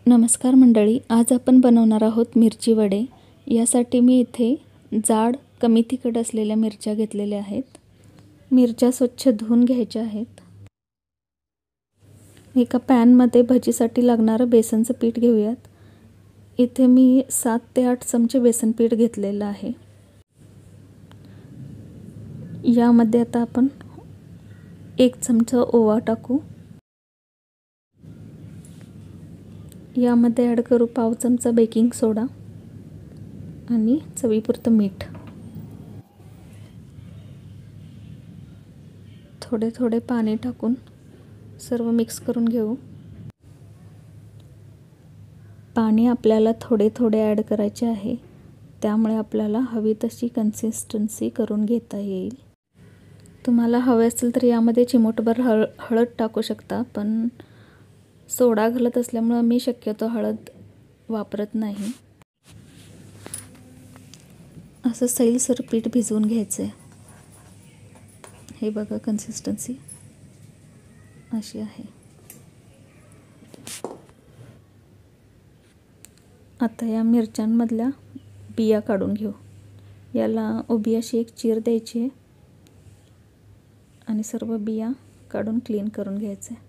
नमस्कार मंडळी, आज आपण बनवणार आहोत मिरची वडे। यासाठी मी इथे जाड कमी तिखट असलेल्या मिरच्या घेतलेल्या आहेत। मिरच्या स्वच्छ धुवून घ्यायच्या आहेत। एका पॅन मध्ये भजीसाठी लागणारे बेसनचे पीठ घेऊयात। इथे मी 7 ते 8 चमचे बेसन पीठ घेतलेले आहे। यामध्ये आता आपण 1 चमचा ओवा टाकू। यामध्ये ॲड करू पाव चमचा बेकिंग सोडा आणि चवीपुरतं मीठ। थोडे थोडे पाणी टाकून सर्व मिक्स करून घेऊ। पाणी आपल्याला थोडे थोडे ॲड करायचे आहे, त्यामुळे आपल्याला हवी तशी कन्सिस्टन्सी करून घेता येईल। तुम्हाला हवे असेल तर यामध्ये चिमूटभर हळद टाकू शकता, पण सोडा घालत असल्यामुळे मी शक्यतो हळद वापरत नाही। असं सैलसर पीठ भिजवून घ्यायचे। हे बघा, कन्सिस्टन्सी अशी आहे। आता या मिरच्यांमधल्या बिया काढून घेऊ। याला उभी अशी एक चीर द्यायची आहे आणि सर्व बिया काढून क्लीन करून घ्यायचे।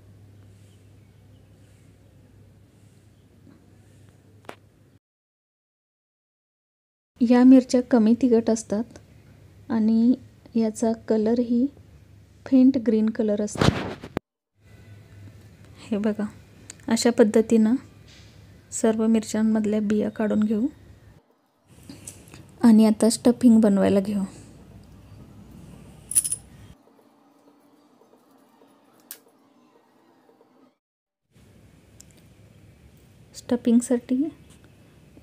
या मिरच्या कमी तिखट असतात आणि याचा कलर ही फेंट ग्रीन कलर असतो। हे बघा, अशा पद्धतीने सर्व मिरच्यांमधल्या बिया काढून घेऊ आणि आता स्टफिंग बनवायला घेऊ। स्टफिंगसाठी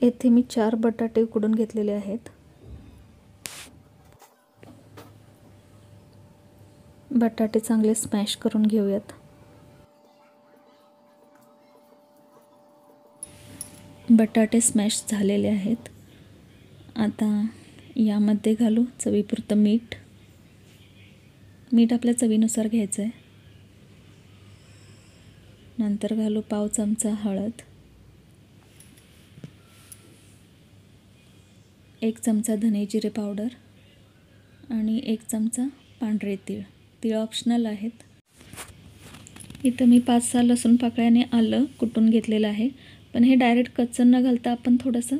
येथे मी 4 बटाटे उकडून घेतलेले आहेत। बटाटे चांगले स्मॅश करून घेऊयात। बटाटे स्मॅश झालेले आहेत। आता यामध्ये घालू चवीपुरतं मीठ। मीठ आपल्या चवीनुसार घ्यायचं आहे। नंतर घालू पाव चमचा हळद, 1 चमचा धने जिरे पावडर आणि 1 चमचा पांढरे तीळ। तीळ ऑप्शनल आहेत। इथं मी 5-6 लसूण पाकळ्या आणि आलं कुटून घेतलेलं आहे, पण हे डायरेक्ट कच्चं न घालता आपण थोडंसं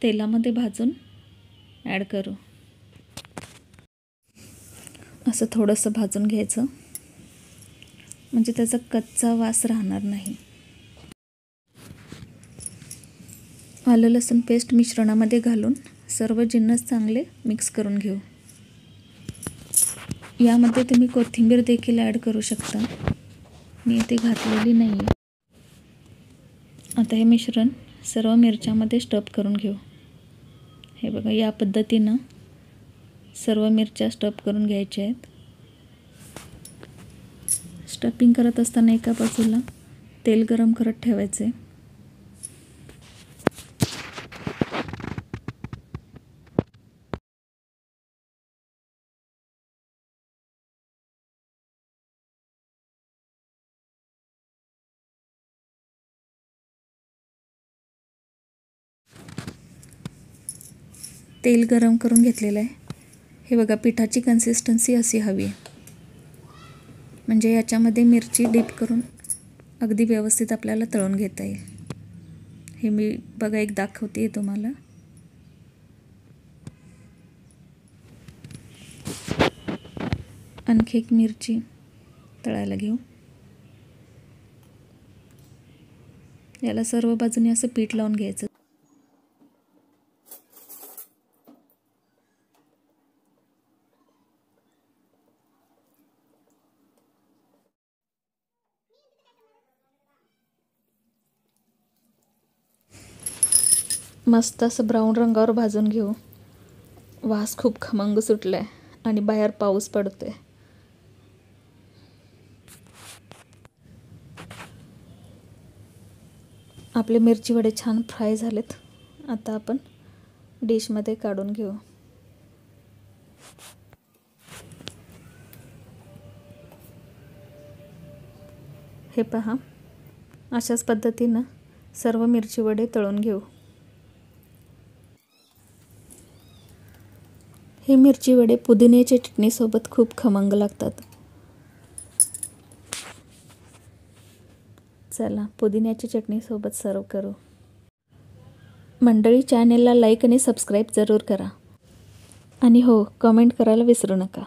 तेलामध्ये भाजून ॲड करू। असं थोडंसं भाजून घ्यायचं, म्हणजे त्याचा कच्चा वास राहणार नाही। आलं लसूण पेस्ट मिश्रणामध्ये घालून सर्व जिन्नस चांगले मिक्स करून घेऊ। यामध्ये तुम्ही कोथिंबीर देखील ॲड करू शकता, मी इथे घातलेली नाही आहे। आता हे मिश्रण सर्व मिरच्यामध्ये स्टफ करून घेऊ। हे बघा, या पद्धतीनं सर्व मिरच्या स्टफ करून घ्यायच्या आहेत। स्टफिंग करत असताना एका बाजूला तेल गरम करत ठेवायचे। तेल गरम करून घेतलेलं आहे। हे बघा, पिठाची कन्सिस्टन्सी अशी हवी आहे, म्हणजे याच्यामध्ये मिरची डीप करून अगदी व्यवस्थित आपल्याला तळून घेता येईल। हे मी बघा एक दाखवते तुम्हाला। आणखी एक मिरची तळायला घेऊ। याला सर्व बाजूने असं पीठ लावून घ्यायचं। मस्त असं ब्राऊन रंगावर भाजून घेऊ। वास खूप खमंग सुटलाय आणि बाहेर पाऊस पडतोय। आपले मिरची वडे छान फ्राय झालेत। आता आपण डिशमध्ये काढून घेऊ। हे पहा, अशाच पद्धतीनं सर्व मिरची वडे तळून घेऊ. हे मिरची वडे पुदिन्याच्या चटणीसोबत खूप खमंग लागतात. चला पुदिन्याच्या चटणीसोबत सर्व करू. मंडळी, चॅनेलला लाईक आणि सबस्क्राईब जरूर करा. आणि हो, कमेंट करायला विसरू नका.